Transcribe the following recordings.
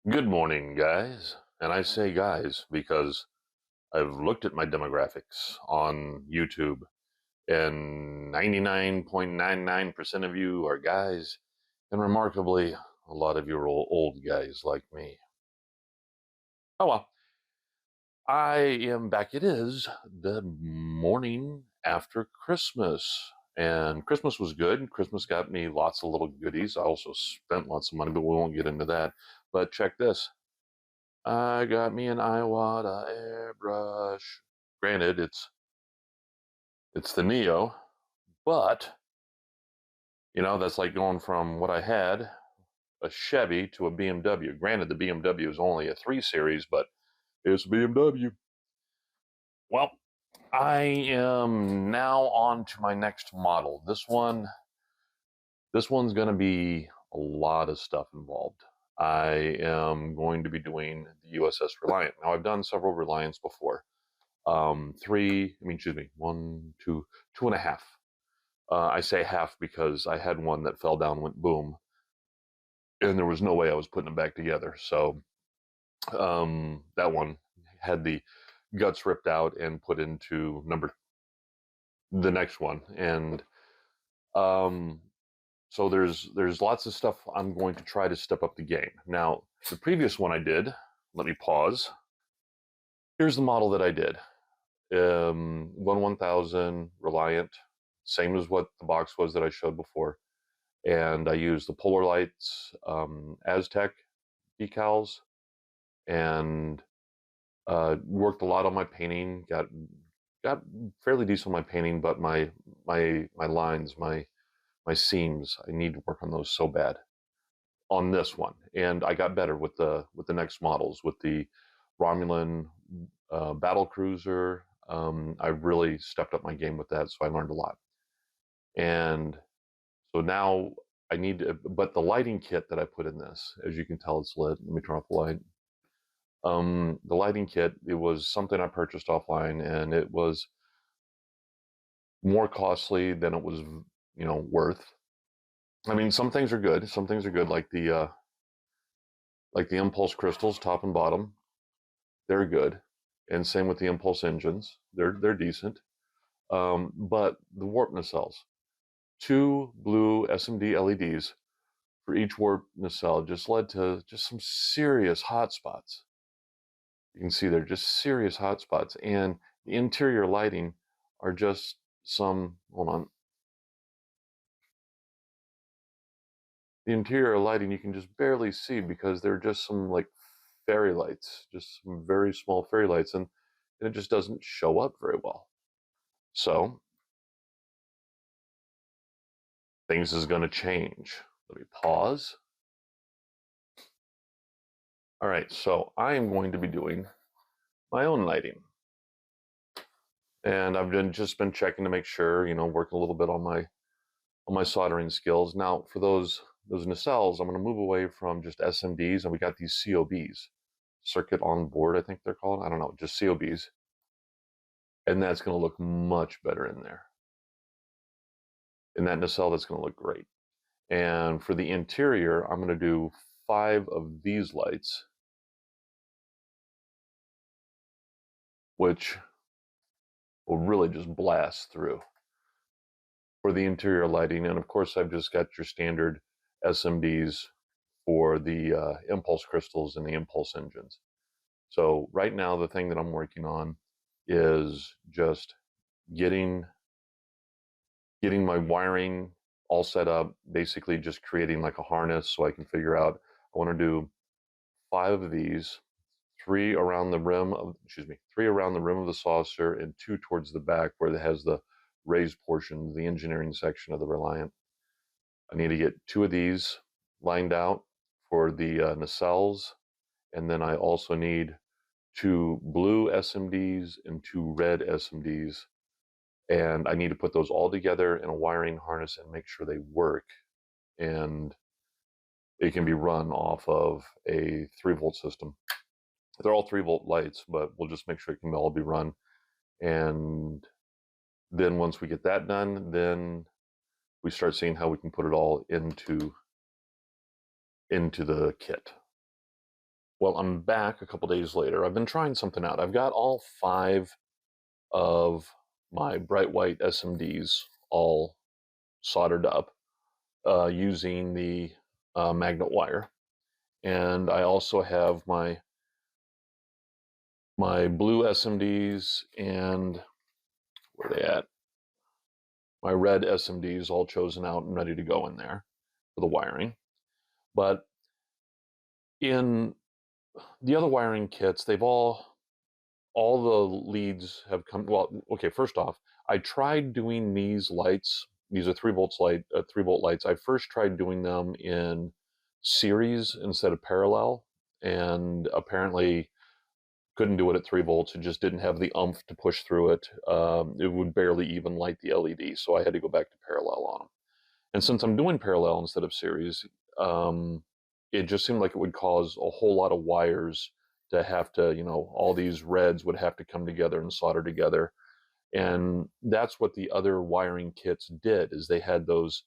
Good morning, guys. And I say guys because I've looked at my demographics on YouTube, and 99.99% of you are guys, and remarkably, a lot of you are old guys like me. Oh well, I am back. It is the morning after Christmas, and Christmas was good. Christmas got me lots of little goodies. I also spent lots of money, but we won't get into that. But check this. I got me an Iwata airbrush. Granted, it's the Neo, but that's like going from what I had, a Chevy, to a BMW. Granted, the BMW is only a 3 Series, but it's a BMW. Well, I am now on to my next model. This one's going to be a lot of stuff involved. I am going to be doing the USS Reliant. Now, I've done several Reliants before. One, two, two and a half. I say half because I had one that fell down, went boom, and there was no way I was putting it back together. So that one had the guts ripped out and put into the next one. And um, so there's lots of stuff I'm going to try to step up the game. Now, the previous one I did, let me pause. Here's the model that I did. 1000 Reliant, same as what the box was that I showed before. And I used the Polar Lights Aztek decals, and worked a lot on my painting. Got fairly decent on my painting, but my lines, my seams, I need to work on those so bad on this one. And I got better with the next models, with the Romulan battle cruiser. I really stepped up my game with that, so I learned a lot. And so now I need to, but the lighting kit that I put in this, as you can tell, it's lit. Let me turn off the light. The lighting kit, it was something I purchased offline, and it was more costly than it was, worth. I mean, some things are good. Some things are good, like the impulse crystals, top and bottom. They're good, and same with the impulse engines. They're decent. But the warp nacelles, two blue SMD LEDs for each warp nacelle, just led to just some serious hot spots. You can see they're just serious hot spots, and the interior lighting are just some. Hold on. The interior lighting you can just barely see because they're just some like fairy lights, just some very small fairy lights, and it just doesn't show up very well. So things is going to change. Let me pause. All right, so I am going to be doing my own lighting, and just been checking to make sure, working a little bit on my soldering skills. Now, for those nacelles, I'm going to move away from just SMDs, and we got these COBs, circuit on board, I think they're called. I don't know, just COBs, and that's going to look much better in there. In that nacelle, that's going to look great. And for the interior, I'm going to do 5 of these lights, which will really just blast through for the interior lighting. And of course, I've just got your standard SMDs for the impulse crystals and the impulse engines. So right now, the thing that I'm working on is just getting my wiring all set up, basically just creating like a harness so I can figure out, I want to do 5 of these, 3 around the rim of, 3 around the rim of the saucer, and 2 towards the back where it has the raised portion, the engineering section of the Reliant. I need to get 2 of these lined out for the nacelles, and then I also need 2 blue SMDs and 2 red SMDs, and I need to put those all together in a wiring harness and make sure they work, and it can be run off of a 3-volt system. They're all 3-volt lights, but we'll just make sure it can all be run. And then once we get that done, then we start seeing how we can put it all into the kit. well, I'm back a couple days later. I've been trying something out. I've got all 5 of my bright white SMDs all soldered up using the magnet wire. And I also have my blue SMDs and where are they at? My red SMDs all chosen out and ready to go in there for the wiring. But in the other wiring kits, they've all the leads have come. Well, okay, first off, I tried doing these lights. These are 3 volt lights. I first tried doing them in series instead of parallel, and apparently couldn't do it at 3 volts. It just didn't have the oomph to push through it. It would barely even light the LED, so I had to go back to parallel on them. And since I'm doing parallel instead of series, it just seemed like it would cause a whole lot of wires to have to, all these reds would have to come together and solder together. And that's what the other wiring kits did, is they had those,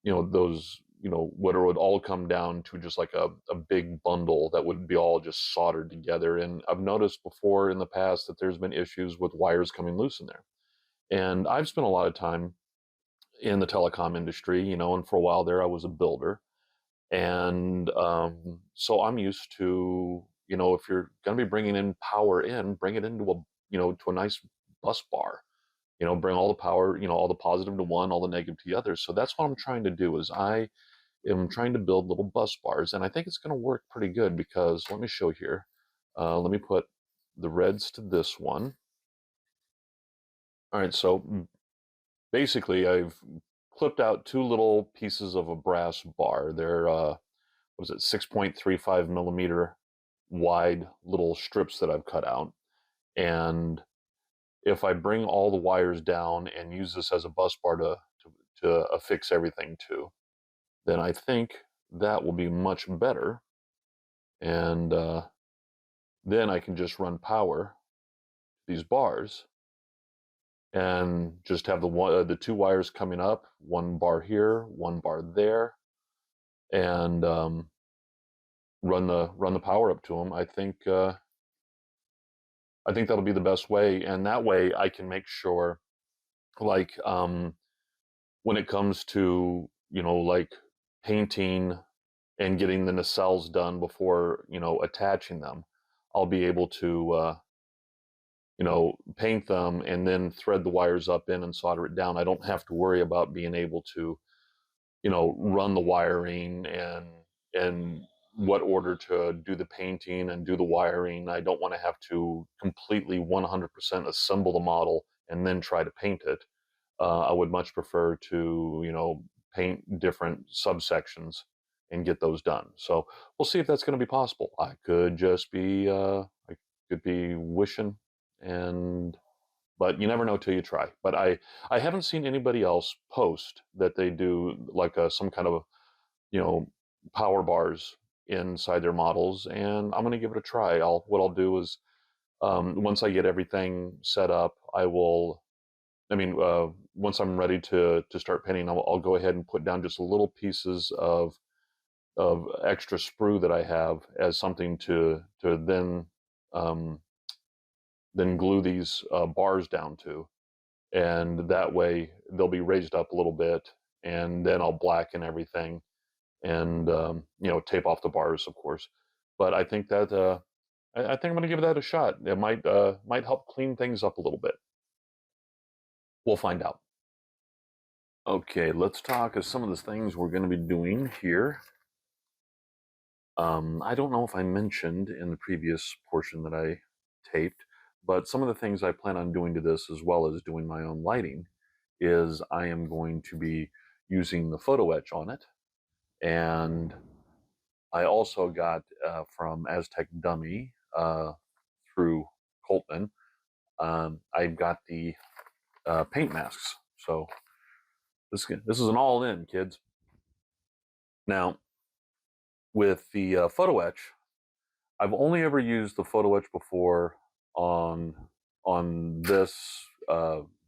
what it would all come down to just like a big bundle that would be all just soldered together. And I've noticed before in the past that there's been issues with wires coming loose in there. And I've spent a lot of time in the telecom industry, and for a while there I was a builder. And so I'm used to, if you're going to be bringing in power in, bring it into to a nice bus bar, bring all the power, all the positive to one, all the negative to the other. So that's what I'm trying to do, is I am trying to build little bus bars, and I think it's going to work pretty good, because let me show here. Let me put the reds to this one. All right, so basically I've clipped out 2 little pieces of a brass bar. They're, what was it, 6.35 millimeter wide little strips that I've cut out. And if I bring all the wires down and use this as a bus bar to affix everything to, then I think that will be much better. And then I can just run power these bars and just have the 2 wires coming up, 1 bar here, 1 bar there, and run the power up to them. I think that'll be the best way, and that way I can make sure, like when it comes to like painting and getting the nacelles done before attaching them, I'll be able to paint them and then thread the wires up in and solder it down. I don't have to worry about being able to run the wiring and what order to do the painting and do the wiring. I don't want to have to completely 100% assemble the model and then try to paint it. I would much prefer to, paint different subsections and get those done. So we'll see if that's going to be possible. I could just be, I could be wishing, but you never know till you try. But I haven't seen anybody else post that they do like some kind of, power bars inside their models, and I'm going to give it a try. What I'll do is, once I get everything set up, once I'm ready to start painting, I'll go ahead and put down just little pieces of extra sprue that I have as something to then glue these bars down to, and that way they'll be raised up a little bit, and then I'll blacken everything and tape off the bars, of course. But I think that I think I'm going to give that a shot. It might help clean things up a little bit. We'll find out. Okay, let's talk of some of the things we're going to be doing here. I don't know if I mentioned in the previous portion that I taped, but some of the things I plan on doing to this, as well as doing my own lighting, is I am going to be using the photo etch on it. And I also got from Aztek Dummy through Coltman, I got the paint masks. So this is an all-in, kids. Now, with the photo etch, I've only ever used the photo etch before on this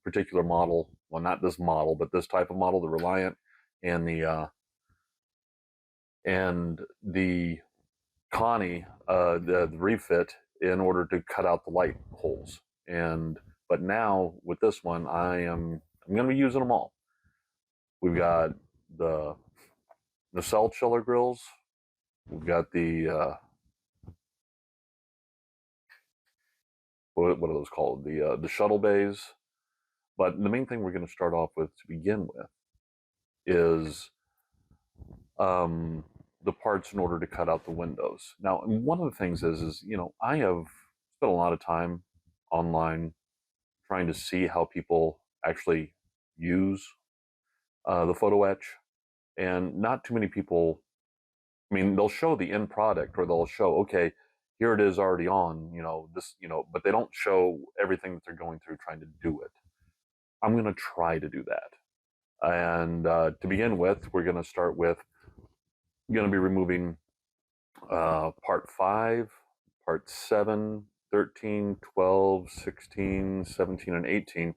particular model. Well, not this model, but this type of model, the Reliant, and the Connie the refit in order to cut out the light holes. But now with this one, I'm going to be using them all. We've got the nacelle chiller grills. We've got the what are those called? The shuttle bays. But the main thing we're going to start off with to begin with is the parts in order to cut out the windows. Now, one of the things is I have spent a lot of time online trying to see how people actually use the photo etch, and not too many people. I mean, they'll show the end product, or they'll show, okay, here it is already on, this, but they don't show everything that they're going through trying to do it. I'm going to try to do that. And to begin with, we're going to start with, going to be removing part 5, part 7, 13, 12, 16, 17, and 18.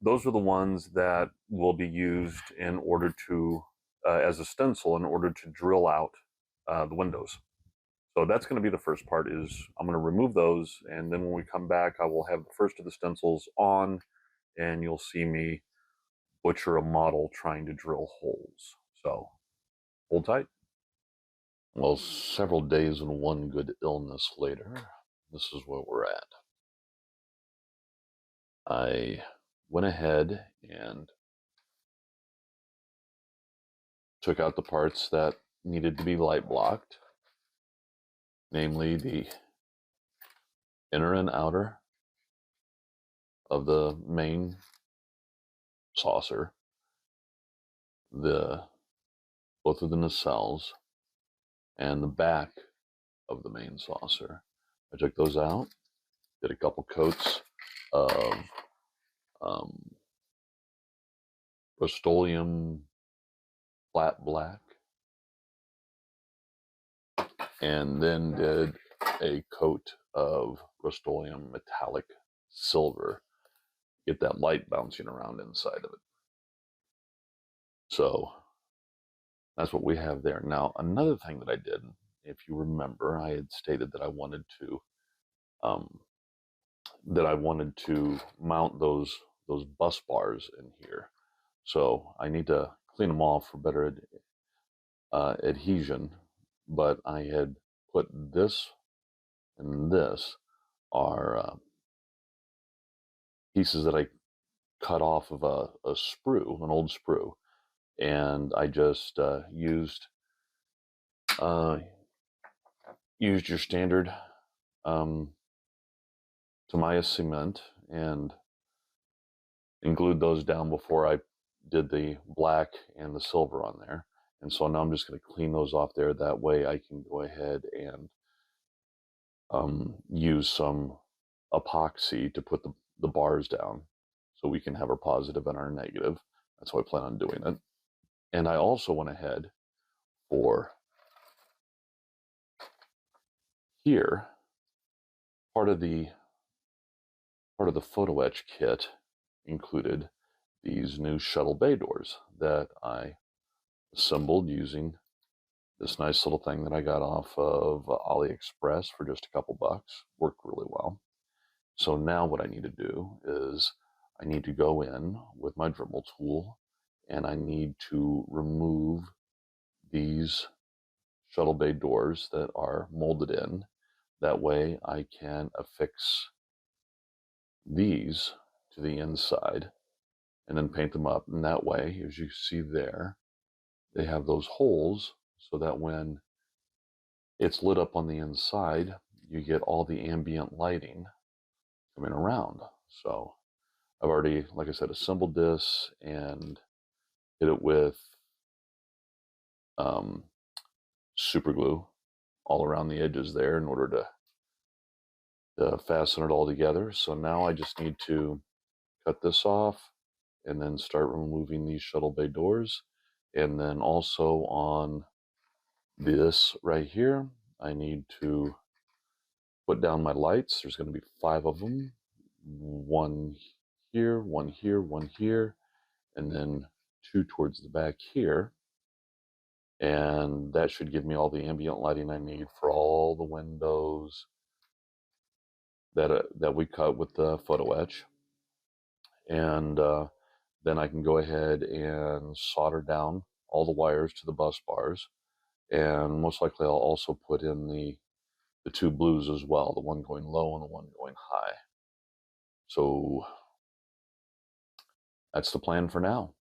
Those are the ones that will be used in order to, as a stencil, in order to drill out the windows. So that's going to be the first part. Is I'm going to remove those, and then when we come back, I will have the first of the stencils on, and you'll see me butcher a model trying to drill holes. So hold tight. Well, several days and one good illness later, this is where we're at. I went ahead and took out the parts that needed to be light blocked, namely the inner and outer of the main saucer, both of the nacelles, and the back of the main saucer. I took those out, did a couple coats of Rust-Oleum flat black, and then did a coat of Rust-Oleum metallic silver, get that light bouncing around inside of it. So that's what we have there. Now, another thing that I did, if you remember, I had stated that I wanted to mount those bus bars in here. So I need to clean them off for better adhesion. But I had put this and this are pieces that I cut off of a sprue, an old sprue, and I just used your standard Tamiya cement and glued those down before I did the black and the silver on there. And so now I'm just going to clean those off there. That way I can go ahead and use some epoxy to put the bars down so we can have our positive and our negative. That's how I plan on doing it. And I also went ahead for here, part of the photo etch kit included these new shuttle bay doors that I assembled using this nice little thing that I got off of AliExpress for just a couple bucks. Worked really well. So now what I need to do is I need to go in with my Dremel tool and I need to remove these shuttle bay doors that are molded in. That way I can affix these to the inside and then paint them up. And that way, as you see there, they have those holes so that when it's lit up on the inside, you get all the ambient lighting coming around. So I've already, like I said, assembled this and hit it with super glue all around the edges there in order to fasten it all together. So now I just need to cut this off and then start removing these shuttle bay doors. And then also on this right here, I need to put down my lights. There's going to be 5 of them. One here, one here, one here, and then 2 towards the back here. and that should give me all the ambient lighting I need for all the windows that we cut with the photo etch. And then I can go ahead and solder down all the wires to the bus bars, and most likely I'll also put in the two blues as well, the one going low and the one going high. So that's the plan for now.